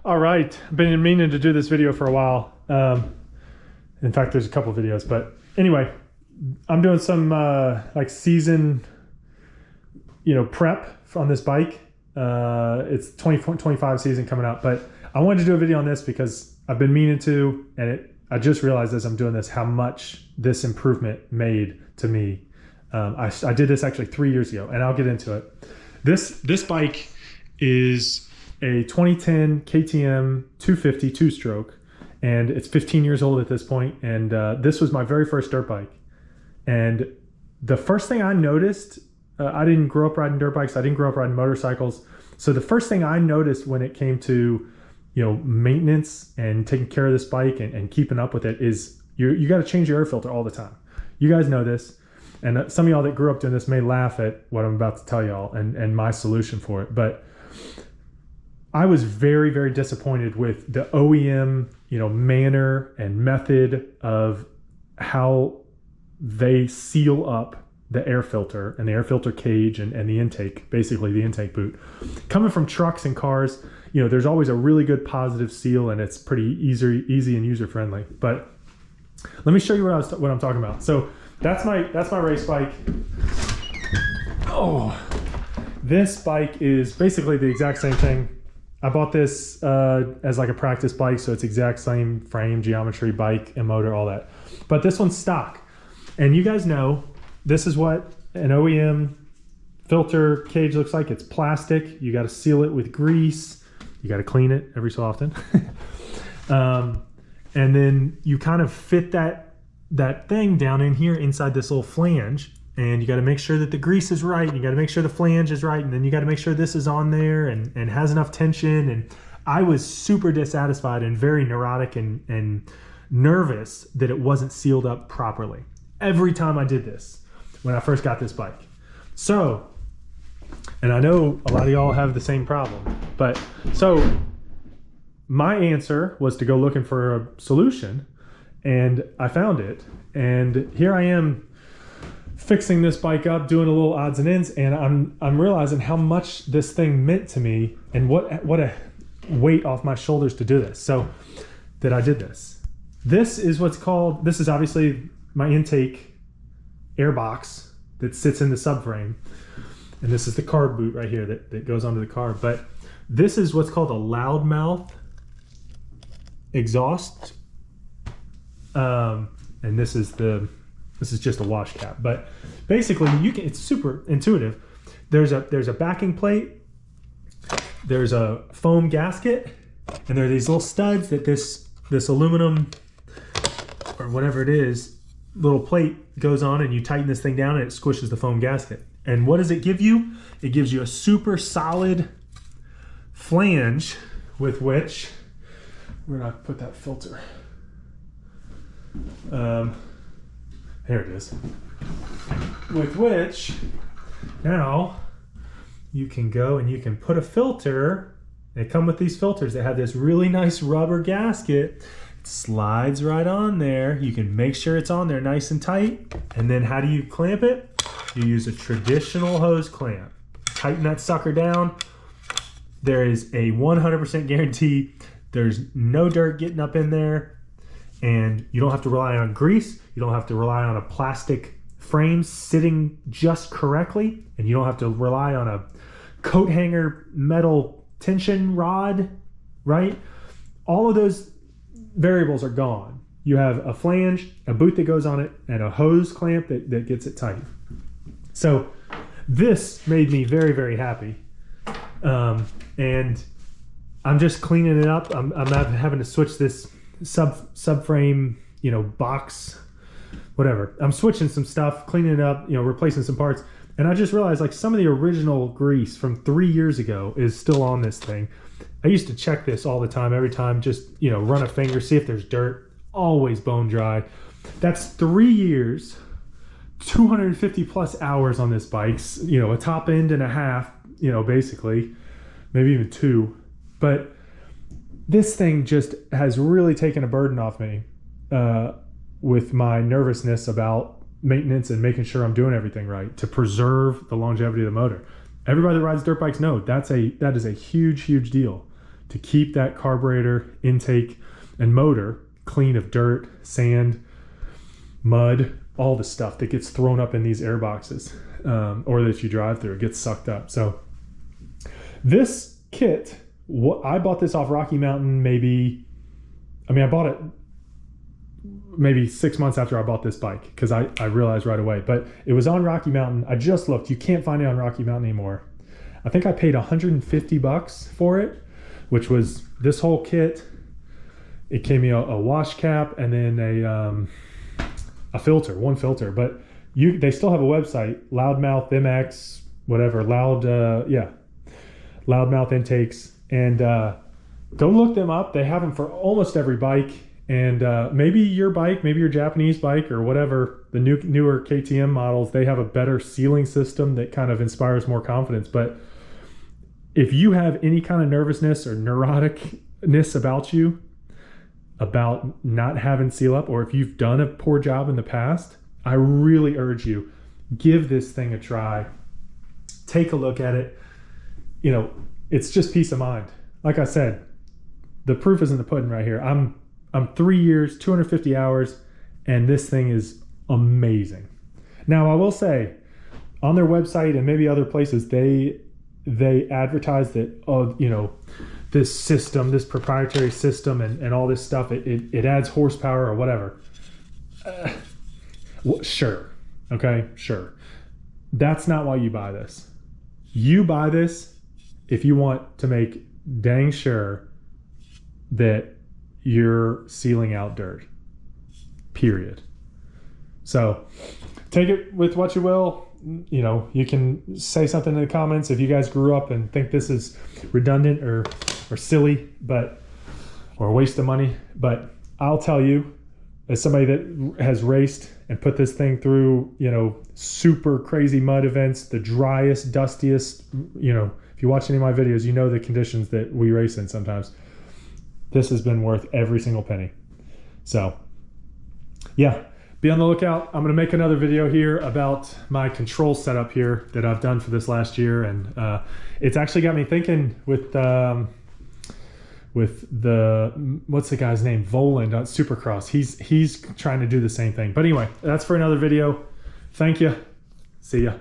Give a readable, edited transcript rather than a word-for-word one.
All right, I've been meaning to do this video for a while. In fact, there's a couple videos, but anyway, I'm doing some like season, prep on this bike. It's 2025 season coming up, but I wanted to do a video on this because I've been meaning to, and I just realized as I'm doing this how much this improvement made to me. I did this actually 3 years ago, and I'll get into it. This bike is a 2010 KTM 250 two-stroke, and it's 15 years old at this point, and this was my very first dirt bike. And the first thing I noticed, I didn't grow up riding dirt bikes, I didn't grow up riding motorcycles, so the first thing I noticed when it came to maintenance and taking care of this bike and keeping up with it is you got to change your air filter all the time. You guys know this, and some of y'all that grew up doing this may laugh at what I'm about to tell y'all and my solution for it, but I was very, very disappointed with the OEM, manner and method of how they seal up the air filter and the air filter cage and the intake, basically the intake boot. Coming from trucks and cars, there's always a really good positive seal, and it's pretty easy and user friendly. But let me show you what I'm talking about. So that's my race bike. Oh, this bike is basically the exact same thing. I bought this as like a practice bike, so it's exact same frame, geometry, bike, and motor, all that. But this one's stock. And you guys know, this is what an OEM filter cage looks like. It's plastic. You got to seal it with grease. You got to clean it every so often. And then you kind of fit that thing down in here inside this little flange. And you got to make sure that the grease is right. You got to make sure the flange is right. And then you got to make sure this is on there and has enough tension. And I was super dissatisfied and very neurotic and nervous that it wasn't sealed up properly every time I did this when I first got this bike. So, and I know a lot of y'all have the same problem, but so my answer was to go looking for a solution, and I found it. And here I am fixing this bike up, doing a little odds and ends, and I'm realizing how much this thing meant to me and what a weight off my shoulders to do this. So that I did this. This is this is obviously my intake air box that sits in the subframe, and this is the carb boot right here that goes onto the carb. But this is what's called a Loudmouth exhaust, and this is just a wash cap. But basically it's super intuitive. There's a backing plate, there's a foam gasket, and there are these little studs that this aluminum or whatever it is little plate goes on, and you tighten this thing down and it squishes the foam gasket. And what does it give you? It gives you a super solid flange with which, where did I put that filter? Here it is. With which now you can go and you can put a filter. They come with these filters that have this really nice rubber gasket. It slides right on there. You can make sure it's on there nice and tight. And then how do you clamp it? You use a traditional hose clamp. Tighten that sucker down. There is a 100% guarantee there's no dirt getting up in there, and you don't have to rely on grease. You don't have to rely on a plastic frame sitting just correctly, and you don't have to rely on a coat hanger metal tension rod, right? All of those variables are gone. You have a flange, a boot that goes on it, and a hose clamp that gets it tight. So this made me very, very happy. And I'm just cleaning it up. I'm having to switch this subframe, box, whatever. I'm switching some stuff, cleaning it up, replacing some parts. And I just realized like some of the original grease from 3 years ago is still on this thing. I used to check this all the time, every time, just, run a finger, see if there's dirt, always bone dry. That's 3 years, 250 plus hours on this bike, a top end and a half, basically, maybe even 2. But this thing just has really taken a burden off me with my nervousness about maintenance and making sure I'm doing everything right to preserve the longevity of the motor. Everybody that rides dirt bikes know that is a huge, huge deal to keep that carburetor, intake, and motor clean of dirt, sand, mud, all the stuff that gets thrown up in these air boxes, or that you drive through, it gets sucked up. So this kit, I bought this off Rocky Mountain I bought it maybe 6 months after I bought this bike, because I realized right away, but it was on Rocky Mountain. I just looked, you can't find it on Rocky Mountain anymore. I think I paid $150 for it, which was this whole kit. It came me a wash cap and then a filter, one filter, but they still have a website, Loudmouth MX, whatever, Loudmouth intakes, and go look them up. They have them for almost every bike, and maybe your bike, maybe your Japanese bike or whatever, the newer KTM models, they have a better sealing system that kind of inspires more confidence. But if you have any kind of nervousness or neuroticness about you, about not having seal up, or if you've done a poor job in the past, I really urge you, give this thing a try. Take a look at it. You know, it's just peace of mind. Like I said, the proof is in the pudding right here. I'm 3 years, 250 hours, and this thing is amazing. Now, I will say, on their website and maybe other places, they advertise that, this system, this proprietary system and all this stuff, it adds horsepower or whatever. Sure. Okay, sure. That's not why you buy this. You buy this if you want to make dang sure that you're sealing out dirt. Period. So take it with what you will. You can say something in the comments if you guys grew up and think this is redundant or silly, or a waste of money. But I'll tell you, as somebody that has raced and put this thing through, super crazy mud events, the driest, dustiest, if you watch any of my videos, you know the conditions that we race in sometimes. This has been worth every single penny. So yeah, be on the lookout. I'm going to make another video here about my control setup here that I've done for this last year. And it's actually got me thinking with what's the guy's name? Voland on Supercross. He's trying to do the same thing. But anyway, that's for another video. Thank you. See ya.